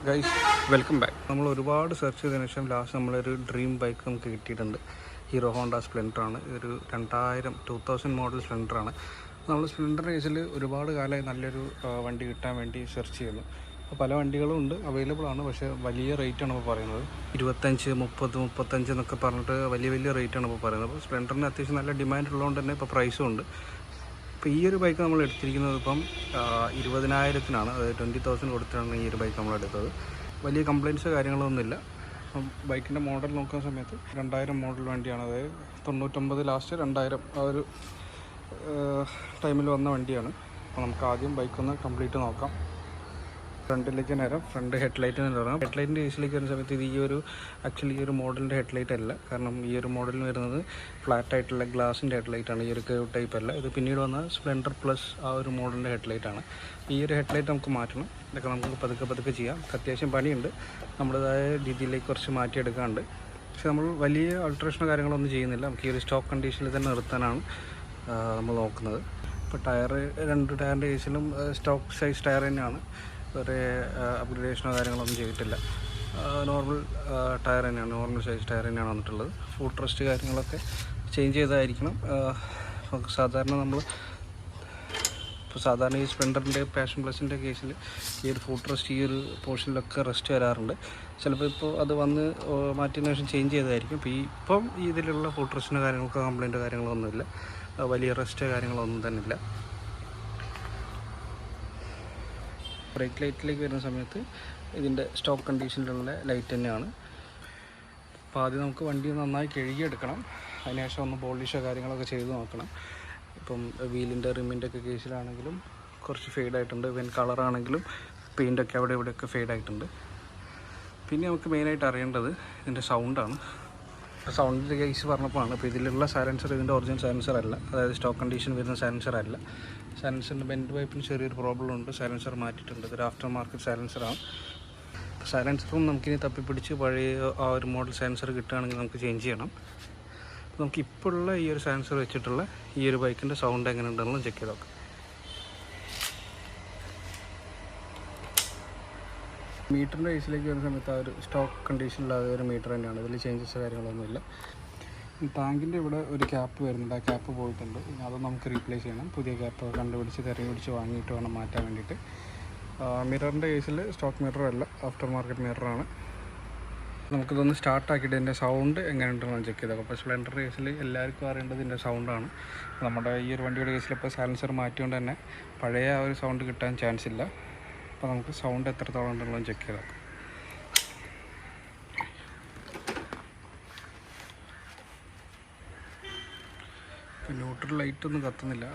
Guys, welcome back. നമ്മൾ ഒരുപാട് search ചെയ്തതിനു ശേഷം ലാസ്റ്റ് നമ്മളൊരു ഡ്രീം ബൈക്ക് നമുക്ക് കിട്ടിയിട്ടുണ്ട്. ഹീറോ ഹോണ്ട സ്പ്ലെൻഡറാണ്. ഒരു 2000 മോഡൽ സ്പ്ലെൻഡറാണ്. നമ്മൾ സ്പ്ലെൻഡർ കേസിൽ ഒരുപാട് കാലമായി നല്ലൊരു വണ്ടി കിട്ടാൻ വേണ്ടി സെർച്ച് ചെയ്യുന്നു. പല വണ്ടികളും ഉണ്ട്, അവൈലബിൾ ആണ്. പക്ഷേ വലിയ റേറ്റാണ് ഇപ്പോൾ പറയുന്നത്. 25, 30, 35 എന്നൊക്കെ പറഞ്ഞിട്ട് വലിയ റേറ്റാണ് ഇപ്പോൾ പറയുന്നത്. അപ്പോൾ സ്പ്ലെൻഡറിന് അത്യാവശ്യം നല്ല ഡിമാൻഡ് ഉള്ളതുകൊണ്ട് തന്നെ ഇപ്പോൾ പ്രൈസും ഉണ്ട്. ഇപ്പോൾ ഈ ഒരു ബൈക്ക് നമ്മൾ എടുത്തിരിക്കുന്നത് ഇപ്പം 20,000-നാണ്. അതായത് 20,000 കൊടുത്താണ് ഈ ഒരു ബൈക്ക് നമ്മൾ എടുത്തത്. വലിയ കംപ്ലയിൻറ്റ്സ് കാര്യങ്ങളൊന്നുമില്ല. ബൈക്കിൻ്റെ മോഡൽ നോക്കുന്ന സമയത്ത് 2000 മോഡൽ വണ്ടിയാണ്. അതായത് 99 ലാസ്റ്റ് 2000 ആ ഒരു ടൈമിൽ വന്ന വണ്ടിയാണ്. അപ്പോൾ നമുക്ക് ആദ്യം ബൈക്കൊന്ന് കംപ്ലീറ്റ് നോക്കാം. ഫ്രണ്ടിലേക്ക് നേരം ഫ്രണ്ട് ഹെഡ്ലൈറ്റിന് തുടങ്ങാം. ഹെഡ്ലൈറ്റിൻ്റെ കേസിലേക്ക് വരുന്ന സമയത്ത് ഇത് ആക്ച്വലി ഈ ഒരു മോഡലിൻ്റെ ഹെഡ്ലൈറ്റ് അല്ല. കാരണം ഈ ഒരു മോഡലിന് വരുന്നത് ഫ്ലാറ്റ് ആയിട്ടുള്ള ഗ്ലാസിൻ്റെ ഹെഡ്ലൈറ്റാണ്. ഈ ഒരു കേവ് ടൈപ്പ് അല്ല. ഇത് പിന്നീട് വന്ന സ്പ്ലെൻഡർ പ്ലസ് ആ ഒരു മോഡലിൻ്റെ ഹെഡ്ലൈറ്റാണ്. ഈ ഒരു ഹെഡ്ലൈറ്റ് നമുക്ക് മാറ്റണം. ഇതൊക്കെ നമുക്ക് പതുക്കെ ചെയ്യാം. അത്യാവശ്യം പണിയുണ്ട്. നമ്മുടേതായ രീതിയിലേക്ക് കുറച്ച് മാറ്റിയെടുക്കാറുണ്ട്. പക്ഷെ നമ്മൾ വലിയ ആൾട്രേഷനോ കാര്യങ്ങളൊന്നും ചെയ്യുന്നില്ല. നമുക്ക് ഈ ഒരു സ്റ്റോക്ക് കണ്ടീഷനിൽ തന്നെ നിർത്താനാണ് നമ്മൾ നോക്കുന്നത്. ഇപ്പോൾ രണ്ട് ടയറിൻ്റെ കേസിലും സ്റ്റോക്ക് സൈസ് ടയർ തന്നെയാണ്. വേറെ അപ്ഗ്രേഡേഷനോ കാര്യങ്ങളൊന്നും ചെയ്തിട്ടില്ല. നോർമൽ ടയർ തന്നെയാണ്, നോർമൽ സൈസ് ടയർ തന്നെയാണ് വന്നിട്ടുള്ളത്. ഫുഡ് ട്രസ്റ്റ് കാര്യങ്ങളൊക്കെ ചേഞ്ച് ചെയ്തായിരിക്കണം. സാധാരണ ഈ സ്പ്ലെൻഡറിൻ്റെ പാഷൻ പ്ലസിൻ്റെ കേസിൽ ഈ ഒരു ഫുഡ് ട്രസ്റ്റ് ഈ ഒരു പോർഷനിലൊക്കെ റെസ്റ്റ് വരാറുണ്ട്. ചിലപ്പോൾ ഇപ്പോൾ അത് വന്ന് മാറ്റിയതിനു ശേഷം ചേഞ്ച് ചെയ്തായിരിക്കും. ഇപ്പം ഇതിലുള്ള ഫുഡ് ട്രസ്റ്റിൻ്റെ കാര്യങ്ങൾക്ക് കംപ്ലയിൻറ്റ് കാര്യങ്ങളൊന്നുമില്ല. വലിയ റെസ്റ്റ് കാര്യങ്ങളൊന്നും തന്നെ ഇല്ല. ബ്രേക്ക് ലൈറ്റിലേക്ക് വരുന്ന സമയത്ത് ഇതിൻ്റെ സ്റ്റോക്ക് കണ്ടീഷനിലുള്ള ലൈറ്റ് തന്നെയാണ്. അപ്പോൾ ആദ്യം നമുക്ക് വണ്ടി നന്നായി കഴുകിയെടുക്കണം. അതിനുശേഷം ഒന്ന് പോളിഷോ കാര്യങ്ങളൊക്കെ ചെയ്ത് നോക്കണം. ഇപ്പം വീലിൻ്റെ റിമ്മിൻ്റെ ഒക്കെ കേസിലാണെങ്കിലും കുറച്ച് ഫെയ്ഡായിട്ടുണ്ട്. കളറാണെങ്കിലും പെയിൻ്റൊക്കെ അവിടെ ഇവിടെയൊക്കെ ഫെയ്ഡായിട്ടുണ്ട്. പിന്നെ നമുക്ക് മെയിനായിട്ട് അറിയേണ്ടത് ഇതിൻ്റെ സൗണ്ടാണ്. സൗണ്ടിൻ്റെ കേസ് പറഞ്ഞപ്പോഴാണ്. ഇപ്പോൾ ഇതിലുള്ള സൈലൻസർ ഇതിൻ്റെ ഒറിജിനൽ സൈലൻസർ അല്ല. അതായത് സ്റ്റോക്ക് കണ്ടീഷൻ വരുന്ന സൈലൻസർ അല്ല. സൈലൻസറിൻ്റെ ബെൻഡ് പൈപ്പിന് ചെറിയൊരു പ്രോബ്ലം ഉണ്ട്. സൈലൻസർ മാറ്റിയിട്ടുണ്ട്. ഇതൊരു ആഫ്റ്റർ മാർക്കറ്റ് സൈലൻസറാണ്. സൈലൻസറും നമുക്കിനി തപ്പിപ്പിടിച്ച് പഴയ ആ ഒരു മോഡൽ സൈലൻസർ കിട്ടുകയാണെങ്കിൽ നമുക്ക് ചേഞ്ച് ചെയ്യണം. അപ്പോൾ നമുക്ക് ഇപ്പോഴുള്ള ഈ ഒരു സൈലൻസർ വെച്ചിട്ടുള്ള ഈ ഒരു ബൈക്കിൻ്റെ സൗണ്ട് എങ്ങനെ ഉണ്ടെന്നുള്ളത് ചെക്ക് ചെയ്ത് നോക്കാം. മീറ്ററിൻ്റെ കേസിലേക്ക് വരുന്ന സമയത്ത് ആ ഒരു സ്റ്റോക്ക് കണ്ടീഷനിലായ ഒരു മീറ്റർ തന്നെയാണ്. ഇതിൽ ചേഞ്ചസ് കാര്യങ്ങളൊന്നുമില്ല. ടാങ്കിൻ്റെ ഇവിടെ ഒരു ക്യാപ്പ് വരുന്നുണ്ട്. ആ ക്യാപ്പ് പോയിട്ടുണ്ട്. അത് നമുക്ക് റീപ്ലേസ് ചെയ്യണം. പുതിയ ക്യാപ്പ് കണ്ടുപിടിച്ച് തിരഞ്ഞുപിടിച്ച് വാങ്ങിയിട്ട് വേണം മാറ്റാൻ വേണ്ടിയിട്ട്. മിററിൻ്റെ കേസിൽ സ്റ്റോക്ക് മിറർ അല്ല, ആഫ്റ്റർ മാർക്കറ്റ് മിററാണ്. നമുക്കിതൊന്ന് സ്റ്റാർട്ടാക്കിയിട്ട് ഇതിൻ്റെ സൗണ്ട് എങ്ങനെ ഉണ്ടെന്ന് ചെക്ക് ചെയ്തേക്കാം. അപ്പോൾ സ്പ്ലെൻഡർ കേസിൽ എല്ലാവർക്കും അറിയേണ്ടത് ഇതിൻ്റെ സൗണ്ടാണ്. നമ്മുടെ ഈ ഒരു വണ്ടിയുടെ കേസിൽ ഇപ്പോൾ സൈലൻസർ മാറ്റിക്കൊണ്ട് തന്നെ പഴയ ആ ഒരു സൗണ്ട് കിട്ടാൻ ചാൻസ് ഇല്ല. അപ്പോൾ നമുക്ക് സൗണ്ട് എത്രത്തോളം ഉണ്ടെന്നുള്ളത് ചെക്ക് ചെയ്തേക്കാം. ന്യൂട്രൽ ലൈറ്റ് ഒന്നും കത്തുന്നില്ല.